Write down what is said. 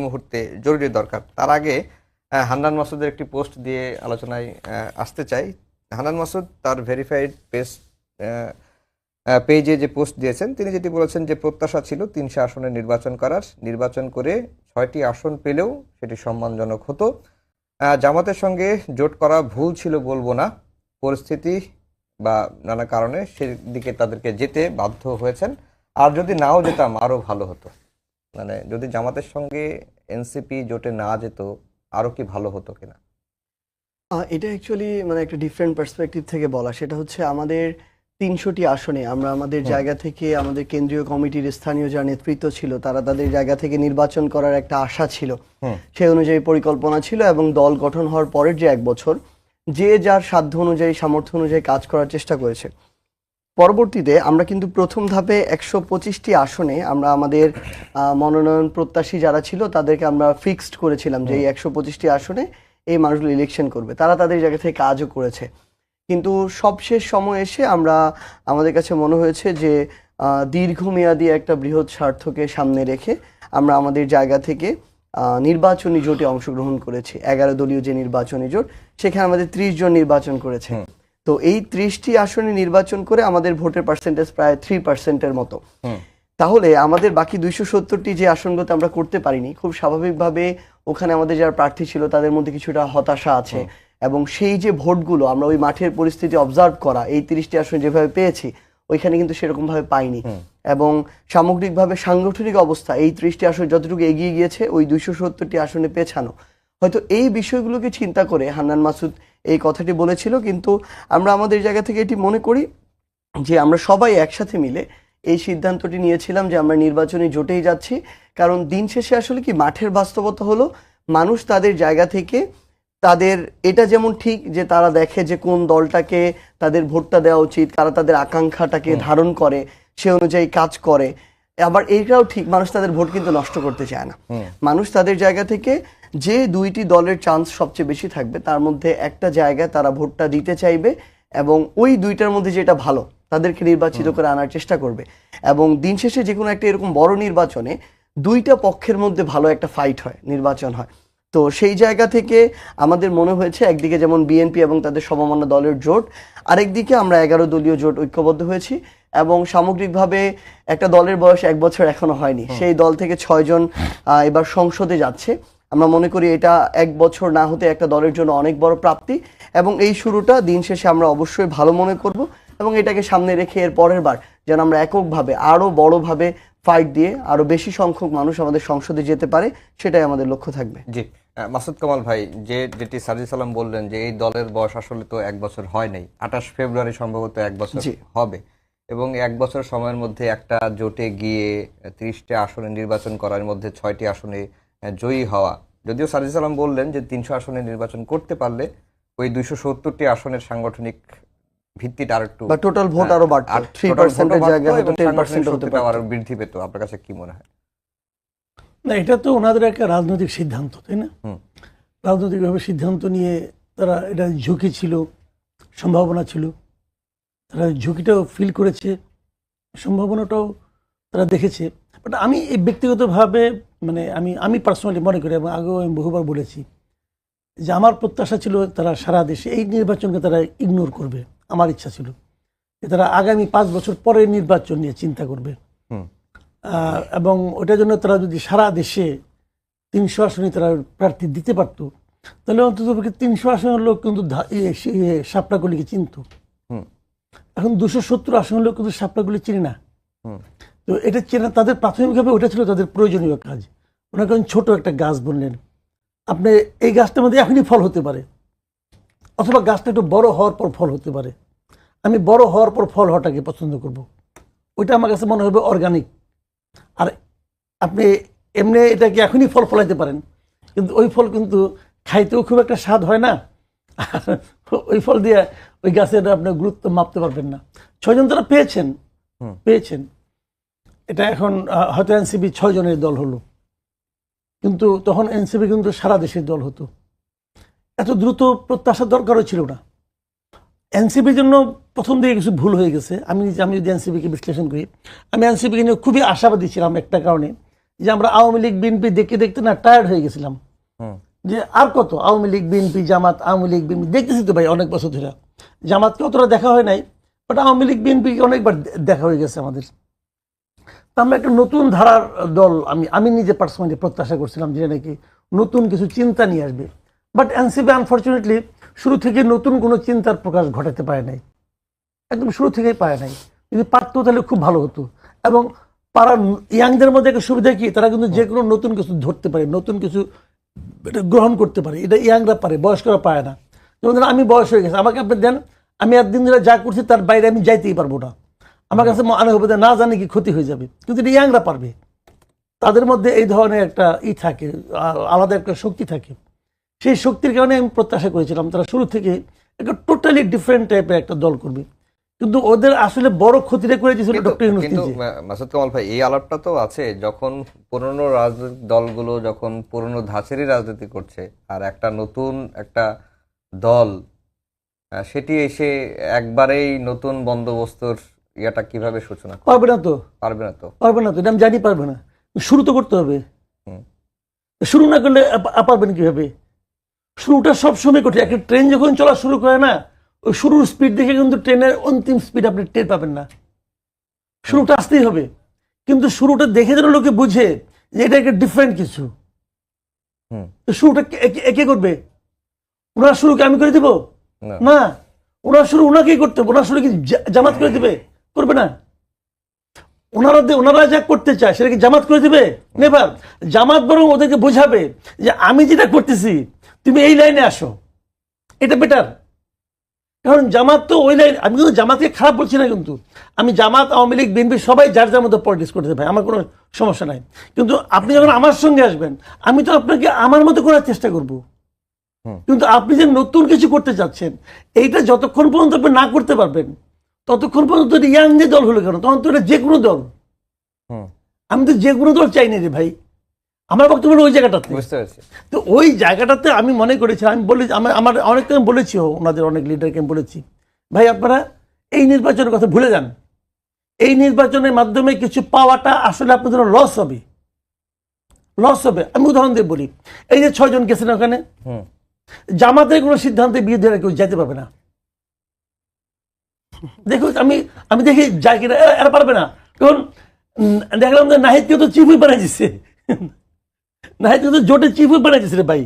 মুহূর্তে জরুরি দরকার। তার আগে হান্নান মাসুদের একটি পোস্ট দিয়ে আলোচনায় আসতে চাই। হান্নান মাসুদ তার ভেরিফাইড পেজে যে পোস্ট দিয়েছেন, তিনি যেটি বলেছেন যে প্রত্যাশা ছিল 300 আসনে নির্বাচন করার, নির্বাচন করে 6টি আসন পেলেও সেটি সম্মানজনক হতো। জামাতের সঙ্গে জোট করা ভুল ছিল বলবো না, পরিস্থিতি বা নানা কারণে সেদিকে তাদেরকে যেতে বাধ্য হয়েছেন। আর যদি নাও যেতাম আরো ভালো হতো। মানে যদি জামাতের সঙ্গে এনসিপি জোটে না যেত আরো কি ভালো হতো কিনা? এটা অ্যাকচুয়ালি মানে একটা ডিফারেন্ট পার্সপেক্টিভ থেকে বলা। সেটা হচ্ছে আমাদের 300টি আসনে আমরা আমাদের জায়গা থেকে, আমাদের কেন্দ্রীয় কমিটির স্থানীয় যারা নেতৃত্ব ছিল তারা তাদের জায়গা থেকে নির্বাচন করার একটা আশা ছিল, সেই অনুযায়ী পরিকল্পনা ছিল এবং দল গঠন হওয়ার পরের যে 1 বছর যে যার সাধ্য অনুযায়ী, সামর্থ্য অনুযায়ী কাজ করার চেষ্টা করেছে। পরবর্তীতে আমরা কিন্তু প্রথম ধাপে 125টি আসনে আমরা আমাদের মনোনয়ন প্রত্যাশী যারা ছিল তাদেরকে আমরা ফিক্সড করেছিলাম যে এই 125টি আসনে এই মানুষগুলো ইলেকশন করবে। তারা তাদের জায়গা থেকে কাজও করেছে, কিন্তু সবশেষ সময় এসে আমাদের কাছে মনে হয়েছে যে দীর্ঘমেয়াদী একটা বৃহৎ স্বার্থকে সামনে রেখে আমরা আমাদের জায়গা থেকে নির্বাচনী জোটে অংশগ্রহণ করেছি। 11 দলীয় যে নির্বাচনী জোট, সেখানে আমাদের 30 জন নির্বাচন করেছে। তো এই 30টি আসনে নির্বাচন করে আমাদের ভোটের পার্সেন্টেজ প্রায় 3% মতো। তাহলে আমাদের বাকি 270টি যে আসনগুলোতে আমরা করতে পারিনি, খুব স্বাভাবিকভাবে ওখানে আমাদের যারা প্রার্থী ছিল তাদের মধ্যে কিছুটা হতাশা আছে এবং সেই যে ভোটগুলো আমরা ওই মাঠের পরিস্থিতি অবজার্ভ করা, এই 30টি আসন যেভাবে পেয়েছি ওইখানে কিন্তু সেরকম ভাবে পাইনি। এবং সামগ্রিকভাবে সাংগঠনিক অবস্থা এই 30টি আসন যতটুকু এগিয়ে গিয়েছে ওই 270টি আসনে পেছানো। হয়তো এই বিষয়গুলোকে চিন্তা করে হান্নান মাসুদ এই কথাটি বলেছিল, কিন্তু আমরা আমাদের জায়গা থেকে এটি মনে করি যে আমরা সবাই একসাথে মিলে এই সিদ্ধান্তটি নিয়েছিলাম যে আমরা নির্বাচনী জোটেই যাচ্ছি। কারণ দিন শেষে আসলে কি মাঠের বাস্তবতা হলো মানুষ তাদের জায়গা থেকে তাদের এটা যেমন ঠিক যে তারা দেখে যে কোন দলটাকে তাদের ভোটটা দেওয়া উচিত, তারা তাদের আকাঙ্ক্ষাটাকে ধারণ করে সে অনুযায়ী কাজ করে। আবার এইটাও ঠিক মানুষ তাদের ভোট কিন্তু নষ্ট করতে চায় না। মানুষ তাদের জায়গা থেকে যে 2টি দলের চান্স সবচেয়ে বেশি থাকবে তার মধ্যে একটা জায়গায় তারা ভোটটা দিতে চাইবে এবং ওই 2টার মধ্যে যেটা ভালো তাদেরকে নির্বাচিত করে আনার চেষ্টা করবে। এবং দিন শেষে যে কোনো একটা এরকম বড় নির্বাচনে 2টা পক্ষের মধ্যে ভালো একটা ফাইট হয়, নির্বাচন হয়। তো সেই জায়গা থেকে আমাদের মনে হয়েছে একদিকে যেমন বিএনপি এবং তাদের সমমনা দলের জোট, আরেকদিকে আমরা 11 দলীয় জোট ঐক্যবদ্ধ হয়েছি এবং সামগ্রিকভাবে একটা দলের বয়স 1 বছর এখনো হয়নি, সেই দল থেকে 6 জন এবার সংসদে যাচ্ছে। আমরা মনে করি এটা 1 বছর না হতে একটা দলের জন্য অনেক বড় প্রাপ্তি এবং এই শুরুটা দিন শেষে আমরা অবশ্যই ভালো মনে করব এবং এটাকে সামনে রেখে এর পরের বার যেন আমরা এককভাবে আরো বড়ভাবে ফাইট দিয়ে আরো বেশি সংখ্যক মানুষ আমাদের সংসদে যেতে পারে, সেটাই আমাদের লক্ষ্য থাকবে। জি, মাসুদ কামাল ভাই, যেটি সাজিদ সালাম বললেন যে এই দলের বয়স আসলে তো 1 বছর হয় নাই, 28 ফেব্রুয়ারি সম্ভবত 1 বছর হবে এবং 1 বছর সময়ের মধ্যে একটা জোটে গিয়ে 30টা আসনে নির্বাচন করার মধ্যে 6টি আসনে জয়ী হওয়া। যদিও সাজিদ সালাম বললেন যে 300 আসনে নির্বাচন করতে পারলে ওই 270টি আসনের সাংগঠনিক ভিত্তিটা আরেকটু বা টোটাল ভোট আরো বাড়তো, 3% এর জায়গায় হয়তো 10% হতে পারত, আরো বৃদ্ধি পেত। আপনার কাছে কি মনে হয়? না, এটা তো ওনাদের একটা রাজনৈতিক সিদ্ধান্ত, তাই না? রাজনৈতিকভাবে সিদ্ধান্ত নিয়ে তারা, এটা ঝুঁকি ছিল, সম্ভাবনা ছিল, তারা ঝুঁকিটাও ফিল করেছে, সম্ভাবনাটাও তারা দেখেছে। বাট আমি এই ব্যক্তিগতভাবে মানে আমি পার্সোনালি মনে করি এবং আগেও আমি বহুবার বলেছি যে আমার প্রত্যাশা ছিল তারা সারা দেশে এই নির্বাচনকে তারা ইগনোর করবে। আমার ইচ্ছা ছিল যে তারা আগামী 5 বছর পরের নির্বাচন নিয়ে চিন্তা করবে এবং ওটার জন্য তারা যদি সারা দেশে 300 আসনে তারা প্রার্থী দিতে পারত তাহলে অন্তত 300 আসনের লোক কিন্তু সাপড়াগুলিকে চিনত। এখন 270 আসনের লোক কিন্তু সাপড়াগুলি চিনি না। তো এটা চেনা তাদের প্রাথমিকভাবে ওটা ছিল তাদের প্রয়োজনীয় কাজ। ওনার কারণ ছোট একটা গাছ বললেন, আপনি এই গাছটার মধ্যে এখনই ফল হতে পারে অথবা গাছটা একটু বড় হওয়ার পর ফল হতে পারে। আমি বড় হওয়ার পর ফল হওয়াটাকে পছন্দ করব, ওইটা আমার কাছে মনে হবে অর্গানিক। আর আপনি এমনি এটাকে এখনই ফল ফলাইতে পারেন, কিন্তু ওই ফল কিন্তু খাইতেও খুব একটা স্বাদ হয় না, ওই ফল দিয়ে ওই গাছের আপনার গুরুত্ব মাপতে পারবেন না। 6 জন তারা পেয়েছেন। এটা এখন হয়তো এনসিপি 6 জনের দল হলো, কিন্তু তখন এনসিপি কিন্তু সারা দেশের দল হতো। এত দ্রুত প্রত্যাশার দরকারও ছিল না। এনসিপির জন্য প্রথম দিকে কিছু ভুল হয়ে গেছে। আমি যদি এনসিপিকে বিশ্লেষণ করি, আমি এনসিপিকে নিয়ে খুবই আশাবাদী ছিলাম একটা কারণে, যে আমরা আওয়ামী লীগ বিএনপি দেখতে দেখতে না টায়ার্ড হয়ে গেছিলাম, হুম যে আর কত আওয়ামী লীগ বিএনপি জামাত, আওয়ামী লীগ বিএনপি দেখতেছি তো ভাই অনেক বছর ধরে। জামাতকে অতটা দেখা হয় নাই, বাট আওয়ামী লীগ বিএনপি অনেকবার দেখা হয়ে গেছে আমাদের। তো আমরা একটা নতুন ধারার দল, আমি নিজে পার্সোনালি প্রত্যাশা করছিলাম যে নাকি নতুন কিছু চিন্তা নিয়ে আসবে, বাট এনসিপি আনফর্চুনেটলি শুরু থেকে নতুন কোনো চিন্তার প্রকাশ ঘটাতে পারে নাই, একদম শুরু থেকেই পারে নাই। যদি পারতো তাহলে খুব ভালো হতো। এবং পাড়ার ইয়াংদের মধ্যে একটা সুবিধা কি, তারা কিন্তু যে কোনো নতুন কিছু ধরতে পারে, নতুন কিছু এটা গ্রহণ করতে পারে, এটা ইয়াংরা পারে, বয়স্করা পারে না। যেমন ধরেন আমি বয়স হয়ে গেছে, আমাকে আপনি দেন, আমি একদিন ধরে যা করছি তার বাইরে আমি যাইতেই পারবো না, আমার কাছে মনে হবে যে না জানি কি ক্ষতি হয়ে যাবে, কিন্তু এটা ইয়াংরা পারবে। তাদের মধ্যে এই ধরনের একটা থাকে, আলাদা একটা শক্তি থাকে। সেই শক্তির কারণে আমি প্রত্যাশা করেছিলাম তারা শুরু থেকে একটা টোটালি ডিফারেন্ট টাইপের একটা দল করবে, কিন্তু ওদের আসলে বড় ক্ষতিটা করে দিয়েছিল ডক্টর ইউনূস কিন্তু নিজে। মাসুদ কামাল ভাই, এই আলাপটা তো আছে যখন পুরনো রাজনৈতিক দলগুলো যখন পুরনো ধাঁচেরই রাজনীতি করছে, আর একটা নতুন একটা দল সেটি এসে একবারেই নতুন বন্দোবস্তর ইয়াটা কিভাবে সূচনা করবে? পারবে না তো, পারবে না তো। পারবে না তো, এটা আমি জানি পারবে না। শুরু তো করতে হবে, হুম শুরু না করলে পারবেন কিভাবে? শুরুটা সবসময় কঠিন। একটা ট্রেন যখন চলা শুরু করে না, ওই শুরুর স্পিড দেখে কিন্তু ট্রেনের অন্তিম স্পিড আপনি টের পাবেন না। শুরুটা আসতেই হবে, কিন্তু শুরুটা দেখে যেন লোকে বুঝে যে এটা একটা ডিফারেন্ট কিছু। হুম তো শুরুটা কে করবে? ওনার শুরুকে আমি করে দিব না। না, ওনার শুরু ওনাকেই করতে হবে। ওনার শুরু কি জামাত করে দিবে? করবে না। ওনারা যা করতে চায় সেটা কি জামাত করে দিবে? নেভার। জামাত বরং ওদেরকে বোঝাবে যে আমি যেটা করতেছি তুমি এই লাইনে আসো, এটা বেটার। কারণ জামাত তো ওই লাইন, আমি কিন্তু জামাতকে খারাপ বলছি না, কিন্তু আমি জামাত, আওয়ামী লীগ, বিএনপি সবাই যার যার মধ্যে পলিটিক্স করতে পারে, আমার কোনো সমস্যা নাই। কিন্তু আপনি যখন আমার সঙ্গে আসবেন, আমি তো আপনাকে আমার মতো করার চেষ্টা করব। কিন্তু আপনি যে নতুন কিছু করতে চাচ্ছেন, এইটা যতক্ষণ পর্যন্ত আপনি না করতে পারবেন ততক্ষণ পর্যন্ত ইয়াং যে দল হলো কেন, তখন তো এটা যে কোনো দল। হুম আমি তো যে কোনো দল চাই না রে ভাই, আমার বক্তব্য হলো ওই জায়গাটাতে। বুঝতে পারছি। তো ওই জায়গাটাতে আমি মনে করেছি, আমি বলি, আমার অনেককে আমি বলেছি, ওনাদের অনেক লিডারকে আমি বলেছি, ভাই আপনারা এই নির্বাচনের কথা ভুলে যান। এই নির্বাচনের মাধ্যমে কিছু পাওয়াটা আসলে আপনাদের লস হবে, লস হবে। আমি উদাহরণ দিয়ে বলি, এই যে 6 জন গেছেন ওখানে, হুম জামাতের কোনো সিদ্ধান্তের বিরুদ্ধে কেউ যেতে পারবে না। দেখো আমি দেখি যাই কিনা, এরা পারবে না। কারণ দেখলাম যে নাহিদকে তো চিফ হুইপ বানাই দিচ্ছে, নাহিদকে তো জোটের চিফ হুইপ বানাই দিচ্ছে রে ভাই।